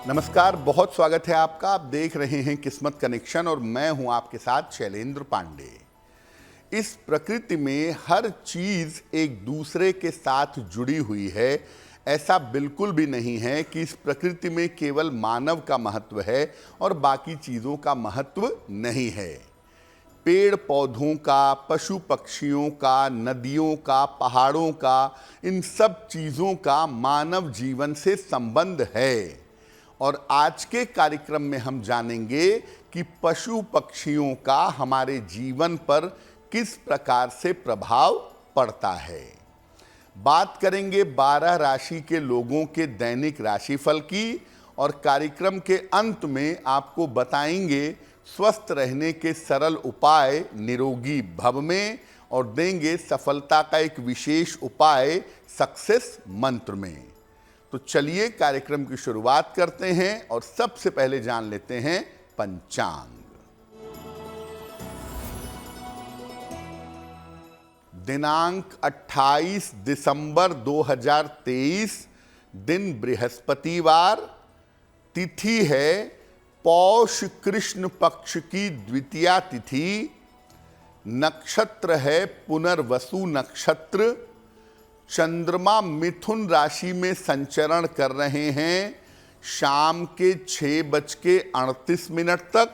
नमस्कार, बहुत स्वागत है आपका। आप देख रहे हैं किस्मत कनेक्शन और मैं हूं आपके साथ शैलेंद्र पांडे। इस प्रकृति में हर चीज एक दूसरे के साथ जुड़ी हुई है। ऐसा बिल्कुल भी नहीं है कि इस प्रकृति में केवल मानव का महत्व है और बाकी चीजों का महत्व नहीं है। पेड़ पौधों का, पशु पक्षियों का, नदियों का, पहाड़ों का, इन सब चीजों का मानव जीवन से संबंध है। और आज के कार्यक्रम में हम जानेंगे कि पशु पक्षियों का हमारे जीवन पर किस प्रकार से प्रभाव पड़ता है। बात करेंगे 12 राशि के लोगों के दैनिक राशिफल की और कार्यक्रम के अंत में आपको बताएंगे स्वस्थ रहने के सरल उपाय निरोगी भव में और देंगे सफलता का एक विशेष उपाय सक्सेस मंत्र में। तो चलिए कार्यक्रम की शुरुआत करते हैं और सबसे पहले जान लेते हैं पंचांग। दिनांक 28 दिसंबर 2023, दिन बृहस्पतिवार, तिथि है पौष कृष्ण पक्ष की द्वितीया तिथि, नक्षत्र है पुनर्वसु नक्षत्र, चंद्रमा मिथुन राशि में संचरण कर रहे हैं शाम के 6:38 तक।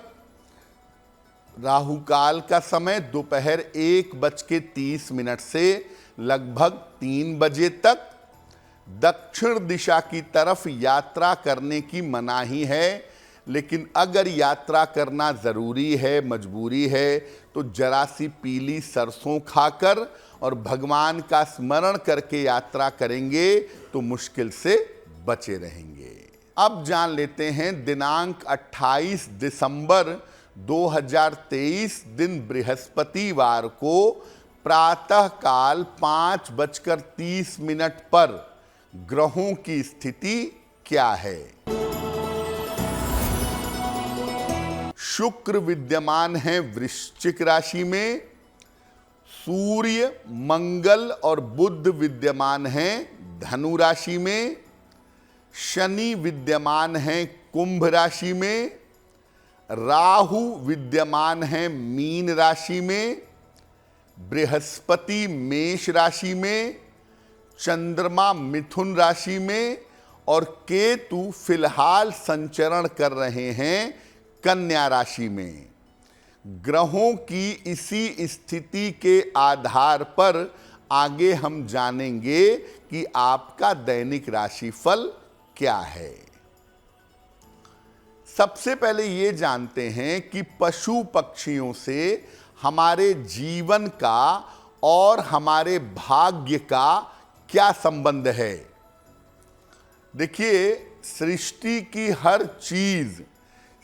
राहु काल का समय दोपहर 1:30 से लगभग 3 बजे तक। दक्षिण दिशा की तरफ यात्रा करने की मनाही है, लेकिन अगर यात्रा करना ज़रूरी है, मजबूरी है, तो जरा सी पीली सरसों खाकर और भगवान का स्मरण करके यात्रा करेंगे तो मुश्किल से बचे रहेंगे। अब जान लेते हैं दिनांक 28 दिसंबर 2023, दिन बृहस्पतिवार को प्रातः काल 5:30 पर ग्रहों की स्थिति क्या है। शुक्र विद्यमान है वृश्चिक राशि में, सूर्य, मंगल और बुध विद्यमान हैं धनु राशि में, शनि विद्यमान हैं कुंभ राशि में, राहु विद्यमान हैं मीन राशि में, बृहस्पति मेष राशि में, चंद्रमा मिथुन राशि में और केतु फिलहाल संचरण कर रहे हैं कन्या राशि में। ग्रहों की इसी स्थिति के आधार पर आगे हम जानेंगे कि आपका दैनिक राशिफल क्या है। सबसे पहले ये जानते हैं कि पशु पक्षियों से हमारे जीवन का और हमारे भाग्य का क्या संबंध है। देखिए, सृष्टि की हर चीज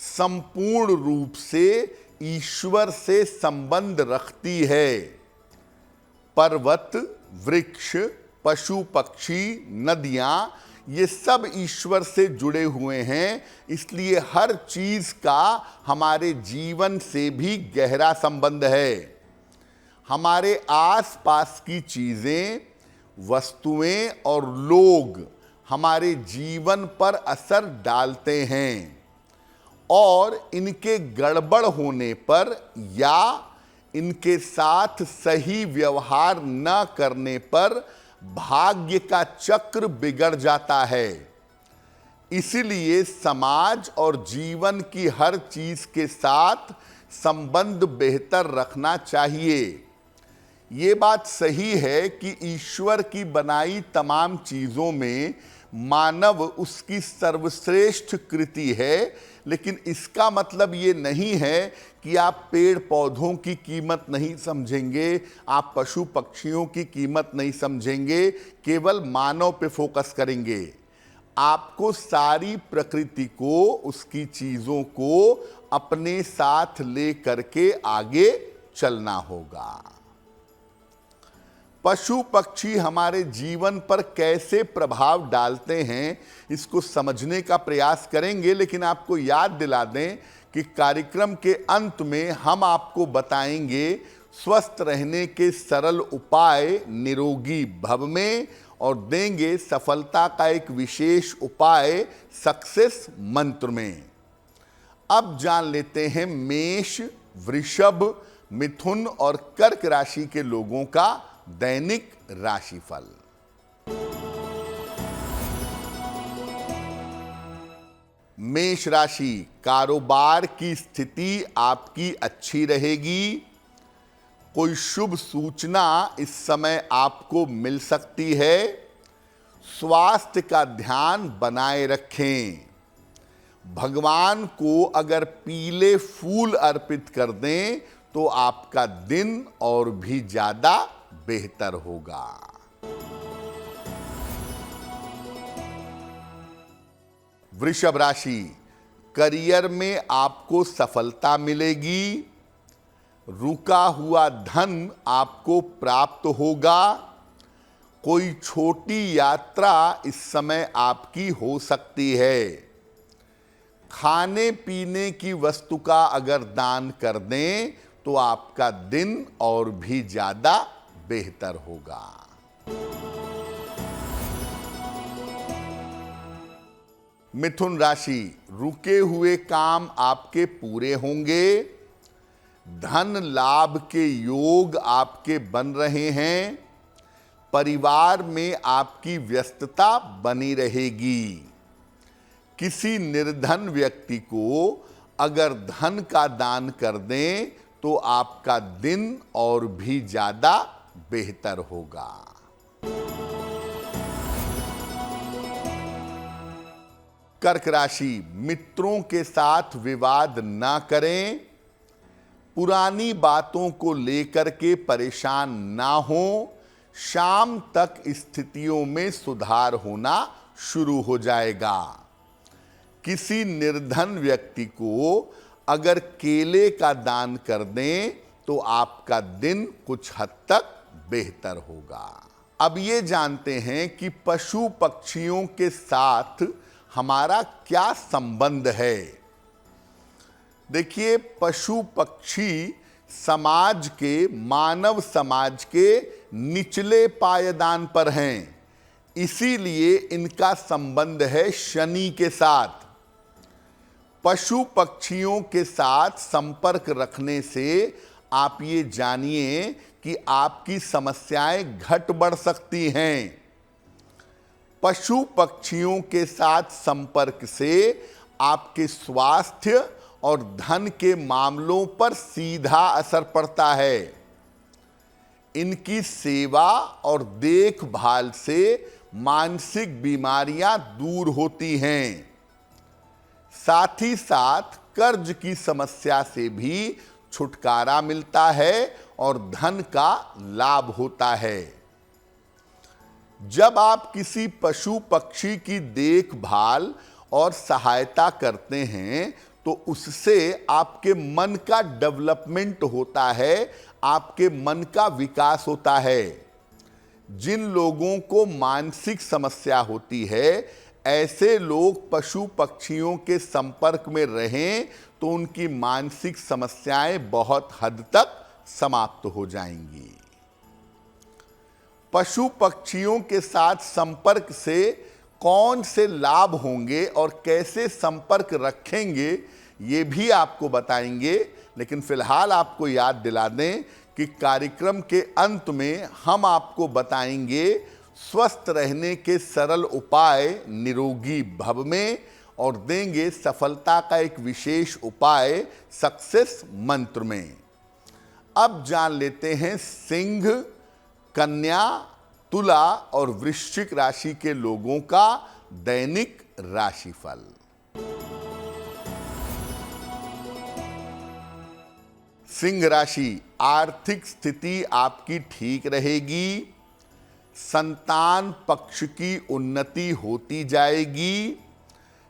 संपूर्ण रूप से ईश्वर से संबंध रखती है। पर्वत, वृक्ष, पशु पक्षी, नदियां, ये सब ईश्वर से जुड़े हुए हैं, इसलिए हर चीज का हमारे जीवन से भी गहरा संबंध है। हमारे आसपास की चीजें, वस्तुएं और लोग हमारे जीवन पर असर डालते हैं और इनके गड़बड़ होने पर या इनके साथ सही व्यवहार न करने पर भाग्य का चक्र बिगड़ जाता है। इसलिए समाज और जीवन की हर चीज के साथ संबंध बेहतर रखना चाहिए। ये बात सही है कि ईश्वर की बनाई तमाम चीजों में मानव उसकी सर्वश्रेष्ठ कृति है, लेकिन इसका मतलब ये नहीं है कि आप पेड़ पौधों की कीमत नहीं समझेंगे, आप पशु पक्षियों की कीमत नहीं समझेंगे, केवल मानव पे फोकस करेंगे। आपको सारी प्रकृति को, उसकी चीजों को अपने साथ ले करके आगे चलना होगा। पशु पक्षी हमारे जीवन पर कैसे प्रभाव डालते हैं, इसको समझने का प्रयास करेंगे, लेकिन आपको याद दिला दें कि कार्यक्रम के अंत में हम आपको बताएंगे स्वस्थ रहने के सरल उपाय निरोगी भव में और देंगे सफलता का एक विशेष उपाय सक्सेस मंत्र में। अब जान लेते हैं मेष, वृषभ, मिथुन और कर्क राशि के लोगों का दैनिक राशिफल। मेष राशि, कारोबार की स्थिति आपकी अच्छी रहेगी। कोई शुभ सूचना इस समय आपको मिल सकती है। स्वास्थ्य का ध्यान बनाए रखें। भगवान को अगर पीले फूल अर्पित कर दें तो आपका दिन और भी ज्यादा बेहतर होगा। वृषभ राशि, करियर में आपको सफलता मिलेगी। रुका हुआ धन आपको प्राप्त होगा। कोई छोटी यात्रा इस समय आपकी हो सकती है। खाने पीने की वस्तु का अगर दान कर दें तो आपका दिन और भी ज्यादा बेहतर होगा। मिथुन राशि, रुके हुए काम आपके पूरे होंगे। धन लाभ के योग आपके बन रहे हैं। परिवार में आपकी व्यस्तता बनी रहेगी। किसी निर्धन व्यक्ति को अगर धन का दान कर दें तो आपका दिन और भी ज्यादा बेहतर होगा। कर्क राशि, मित्रों के साथ विवाद ना करें। पुरानी बातों को लेकर के परेशान ना हो। शाम तक स्थितियों में सुधार होना शुरू हो जाएगा। किसी निर्धन व्यक्ति को अगर केले का दान कर दें तो आपका दिन कुछ हद तक बेहतर होगा। अब ये जानते हैं कि पशु पक्षियों के साथ हमारा क्या संबंध है। देखिए, पशु पक्षी समाज के, मानव समाज के निचले पायदान पर हैं। इसीलिए इनका संबंध है शनि के साथ। पशु पक्षियों के साथ संपर्क रखने से आप ये जानिए कि आपकी समस्याएं घट बढ़ सकती हैं। पशु पक्षियों के साथ संपर्क से आपके स्वास्थ्य और धन के मामलों पर सीधा असर पड़ता है। इनकी सेवा और देखभाल से मानसिक बीमारियां दूर होती हैं। साथ ही साथ कर्ज की समस्या से भी छुटकारा मिलता है और धन का लाभ होता है। जब आप किसी पशु पक्षी की देखभाल और सहायता करते हैं तो उससे आपके मन का डेवलपमेंट होता है, आपके मन का विकास होता है। जिन लोगों को मानसिक समस्या होती है, ऐसे लोग पशु पक्षियों के संपर्क में रहें तो उनकी मानसिक समस्याएं बहुत हद तक समाप्त हो जाएंगी। पशु पक्षियों के साथ संपर्क से कौन से लाभ होंगे और कैसे संपर्क रखेंगे ये भी आपको बताएंगे। लेकिन फिलहाल आपको याद दिला दें कि कार्यक्रम के अंत में हम आपको बताएंगे स्वस्थ रहने के सरल उपाय निरोगी भव में और देंगे सफलता का एक विशेष उपाय सक्सेस मंत्र में। अब जान लेते हैं सिंह, कन्या, तुला और वृश्चिक राशि के लोगों का दैनिक राशिफल। सिंह राशि, आर्थिक स्थिति आपकी ठीक रहेगी। संतान पक्ष की उन्नति होती जाएगी।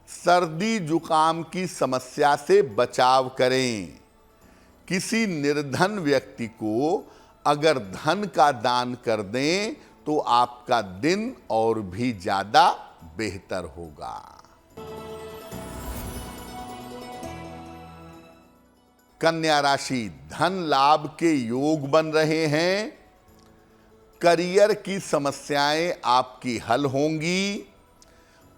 सर्दी जुकाम की समस्या से बचाव करें। किसी निर्धन व्यक्ति को अगर धन का दान कर दें तो आपका दिन और भी ज्यादा बेहतर होगा। कन्या राशि, धन लाभ के योग बन रहे हैं। करियर की समस्याएं आपकी हल होंगी।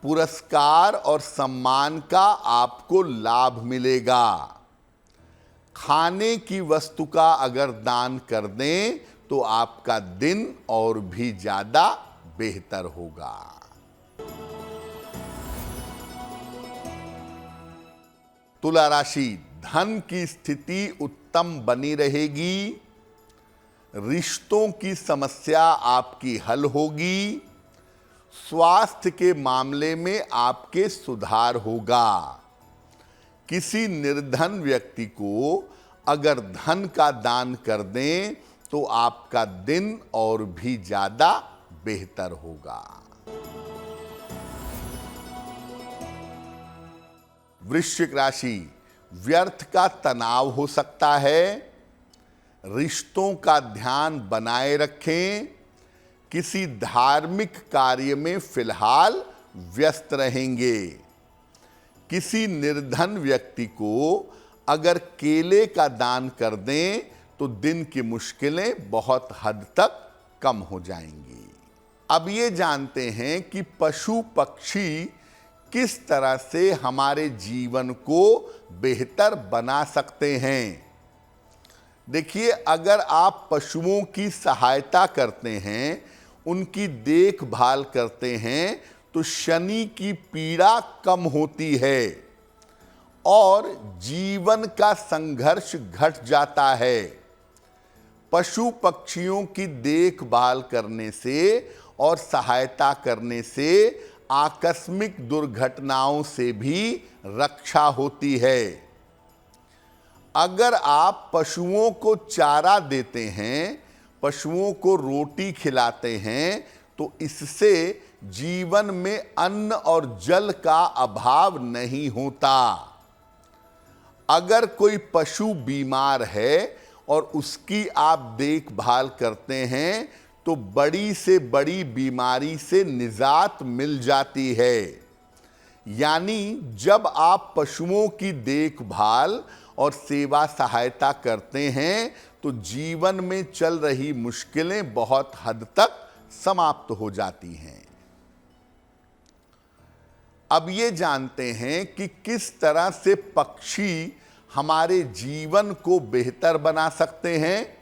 पुरस्कार और सम्मान का आपको लाभ मिलेगा। खाने की वस्तु का अगर दान कर दें तो आपका दिन और भी ज्यादा बेहतर होगा। तुला राशि, धन की स्थिति उत्तम बनी रहेगी। रिश्तों की समस्या आपकी हल होगी। स्वास्थ्य के मामले में आपके सुधार होगा। किसी निर्धन व्यक्ति को अगर धन का दान कर दें तो आपका दिन और भी ज्यादा बेहतर होगा। वृश्चिक राशि, व्यर्थ का तनाव हो सकता है। रिश्तों का ध्यान बनाए रखें। किसी धार्मिक कार्य में फिलहाल व्यस्त रहेंगे। किसी निर्धन व्यक्ति को अगर केले का दान कर दें तो दिन की मुश्किलें बहुत हद तक कम हो जाएंगी। अब ये जानते हैं कि पशु पक्षी किस तरह से हमारे जीवन को बेहतर बना सकते हैं। देखिए, अगर आप पशुओं की सहायता करते हैं, उनकी देखभाल करते हैं, तो शनि की पीड़ा कम होती है और जीवन का संघर्ष घट जाता है। पशु पक्षियों की देखभाल करने से और सहायता करने से आकस्मिक दुर्घटनाओं से भी रक्षा होती है। अगर आप पशुओं को चारा देते हैं, पशुओं को रोटी खिलाते हैं, तो इससे जीवन में अन्न और जल का अभाव नहीं होता। अगर कोई पशु बीमार है और उसकी आप देखभाल करते हैं तो बड़ी से बड़ी बीमारी से निजात मिल जाती है। यानी जब आप पशुओं की देखभाल और सेवा सहायता करते हैं तो जीवन में चल रही मुश्किलें बहुत हद तक समाप्त हो जाती हैं। अब ये जानते हैं कि किस तरह से पक्षी हमारे जीवन को बेहतर बना सकते हैं।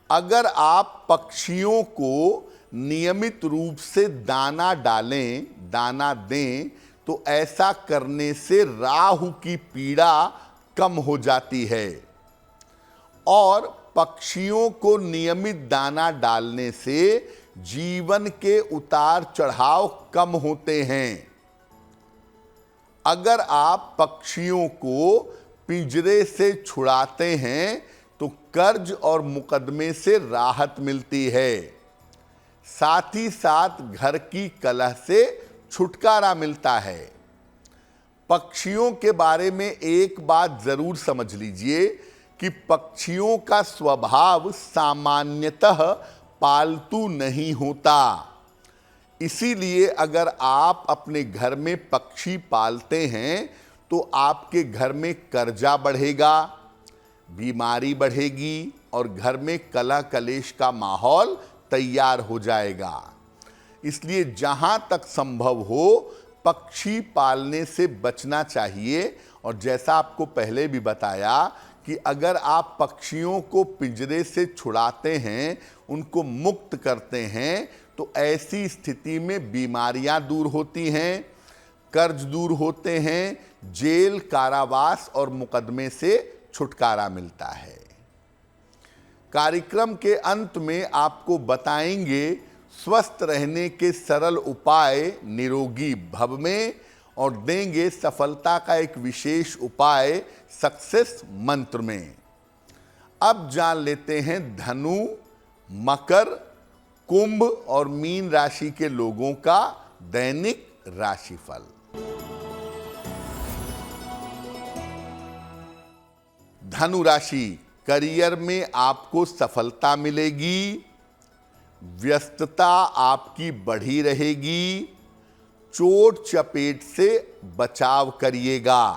अगर आप पक्षियों को नियमित रूप से दाना डालें, दाना दें, तो ऐसा करने से राहु की पीड़ा कम हो जाती है और पक्षियों को नियमित दाना डालने से जीवन के उतार चढ़ाव कम होते हैं। अगर आप पक्षियों को पिंजरे से छुड़ाते हैं तो कर्ज और मुकदमे से राहत मिलती है। साथ ही साथ घर की कलह से छुटकारा मिलता है। पक्षियों के बारे में एक बात जरूर समझ लीजिए कि पक्षियों का स्वभाव सामान्यतः पालतू नहीं होता। इसीलिए अगर आप अपने घर में पक्षी पालते हैं तो आपके घर में कर्जा बढ़ेगा, बीमारी बढ़ेगी और घर में कलह कलेश का माहौल तैयार हो जाएगा। इसलिए जहां तक संभव हो पक्षी पालने से बचना चाहिए। और जैसा आपको पहले भी बताया कि अगर आप पक्षियों को पिंजरे से छुड़ाते हैं, उनको मुक्त करते हैं, तो ऐसी स्थिति में बीमारियां दूर होती हैं, कर्ज दूर होते हैं, जेल, कारावास और मुकदमे से छुटकारा मिलता है। कार्यक्रम के अंत में आपको बताएंगे स्वस्थ रहने के सरल उपाय निरोगी भव में और देंगे सफलता का एक विशेष उपाय सक्सेस मंत्र में। अब जान लेते हैं धनु, मकर, कुंभ और मीन राशि के लोगों का दैनिक राशिफल। धनु राशि, करियर में आपको सफलता मिलेगी। व्यस्तता आपकी बढ़ी रहेगी। चोट चपेट से बचाव करिएगा।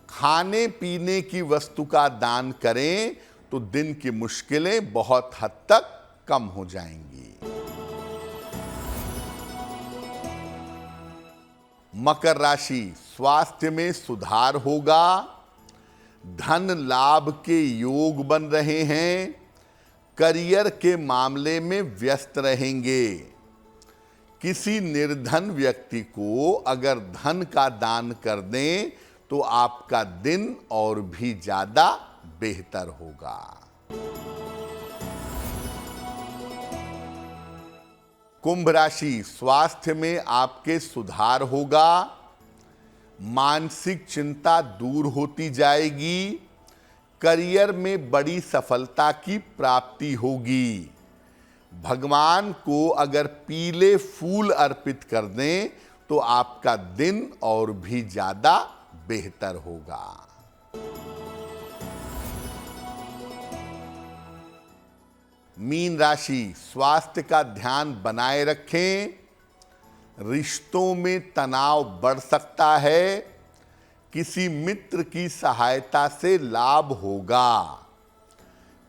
खाने पीने की वस्तु का दान करें तो दिन की मुश्किलें बहुत हद तक कम हो जाएंगी। मकर राशि, स्वास्थ्य में सुधार होगा, धन लाभ के योग बन रहे हैं, करियर के मामले में व्यस्त रहेंगे। किसी निर्धन व्यक्ति को अगर धन का दान कर दें तो आपका दिन और भी ज्यादा बेहतर होगा। कुंभ राशि, स्वास्थ्य में आपके सुधार होगा, मानसिक चिंता दूर होती जाएगी, करियर में बड़ी सफलता की प्राप्ति होगी। भगवान को अगर पीले फूल अर्पित कर दें तो आपका दिन और भी ज्यादा बेहतर होगा। मीन राशि, स्वास्थ्य का ध्यान बनाए रखें, रिश्तों में तनाव बढ़ सकता है, किसी मित्र की सहायता से लाभ होगा।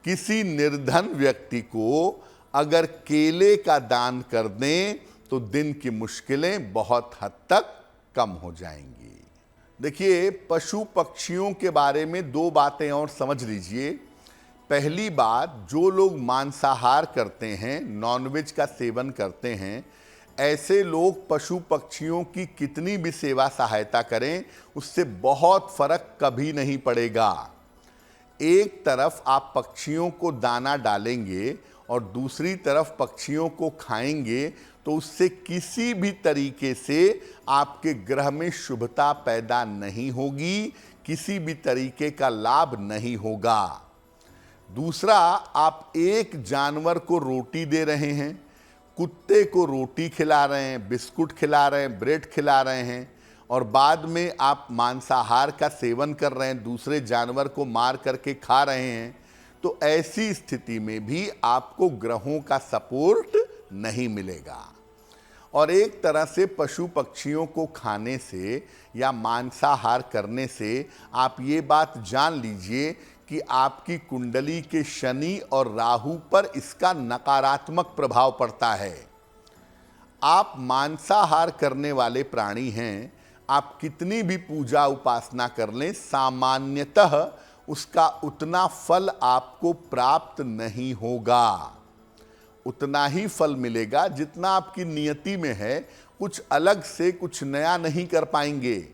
किसी निर्धन व्यक्ति को अगर केले का दान कर दें तो दिन की मुश्किलें बहुत हद तक कम हो जाएंगी। देखिए, पशु पक्षियों के बारे में दो बातें और समझ लीजिए। पहली बात, जो लोग मांसाहार करते हैं, नॉनवेज का सेवन करते हैं, ऐसे लोग पशु पक्षियों की कितनी भी सेवा सहायता करें, उससे बहुत फर्क कभी नहीं पड़ेगा। एक तरफ आप पक्षियों को दाना डालेंगे और दूसरी तरफ पक्षियों को खाएंगे तो उससे किसी भी तरीके से आपके ग्रह में शुभता पैदा नहीं होगी, किसी भी तरीके का लाभ नहीं होगा। दूसरा, आप एक जानवर को रोटी दे रहे हैं, कुत्ते को रोटी खिला रहे हैं, बिस्कुट खिला रहे हैं, ब्रेड खिला रहे हैं, और बाद में आप मांसाहार का सेवन कर रहे हैं, दूसरे जानवर को मार करके खा रहे हैं, तो ऐसी स्थिति में भी आपको ग्रहों का सपोर्ट नहीं मिलेगा। और एक तरह से पशु पक्षियों को खाने से या मांसाहार करने से आप ये बात जान लीजिए कि आपकी कुंडली के शनि और राहु पर इसका नकारात्मक प्रभाव पड़ता है। आप मांसाहार करने वाले प्राणी हैं, आप कितनी भी पूजा उपासना कर लें, सामान्यतः उसका उतना फल आपको प्राप्त नहीं होगा। उतना ही फल मिलेगा जितना आपकी नियति में है, कुछ अलग से कुछ नया नहीं कर पाएंगे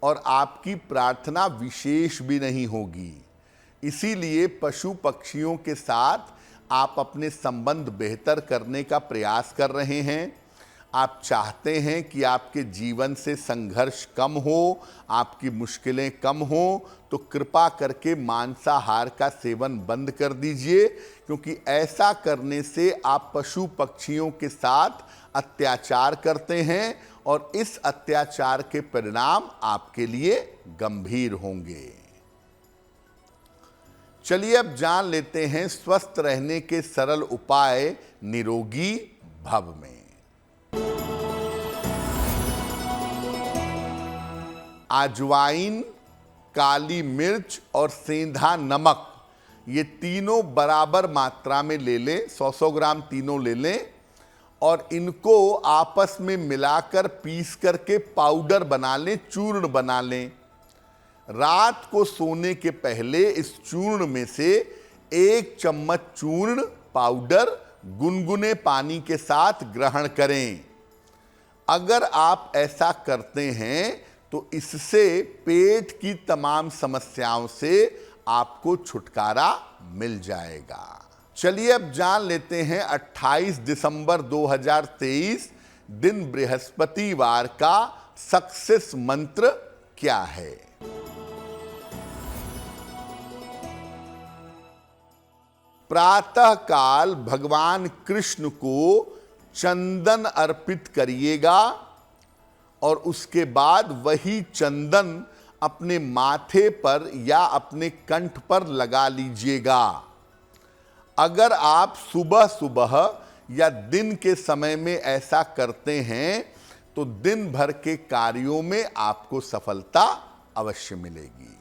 और आपकी प्रार्थना विशेष भी नहीं होगी। इसीलिए पशु पक्षियों के साथ आप अपने संबंध बेहतर करने का प्रयास कर रहे हैं। आप चाहते हैं कि आपके जीवन से संघर्ष कम हो, आपकी मुश्किलें कम हो, तो कृपा करके मांसाहार का सेवन बंद कर दीजिए, क्योंकि ऐसा करने से आप पशु पक्षियों के साथ अत्याचार करते हैं और इस अत्याचार के परिणाम आपके लिए गंभीर होंगे। चलिए अब जान लेते हैं स्वस्थ रहने के सरल उपाय निरोगी भव में। अजवाइन, काली मिर्च और सेंधा नमक, ये तीनों बराबर मात्रा में ले लें, 100-100 ग्राम तीनों ले लें और इनको आपस में मिलाकर पीस करके पाउडर बना लें, चूर्ण बना लें। रात को सोने के पहले इस चूर्ण में से 1 चम्मच चूर्ण पाउडर गुनगुने पानी के साथ ग्रहण करें। अगर आप ऐसा करते हैं तो इससे पेट की तमाम समस्याओं से आपको छुटकारा मिल जाएगा। चलिए अब जान लेते हैं 28 दिसंबर 2023 दिन बृहस्पतिवार का सक्सेस मंत्र क्या है। प्रातः काल भगवान कृष्ण को चंदन अर्पित करिएगा और उसके बाद वही चंदन अपने माथे पर या अपने कंठ पर लगा लीजिएगा। अगर आप सुबह सुबह या दिन के समय में ऐसा करते हैं तो दिन भर के कार्यों में आपको सफलता अवश्य मिलेगी।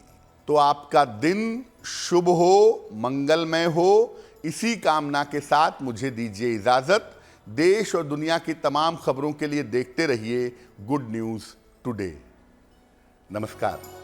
तो आपका दिन शुभ हो, मंगलमय हो, इसी कामना के साथ मुझे दीजिए इजाजत। देश और दुनिया की तमाम खबरों के लिए देखते रहिए गुड न्यूज टुडे। नमस्कार।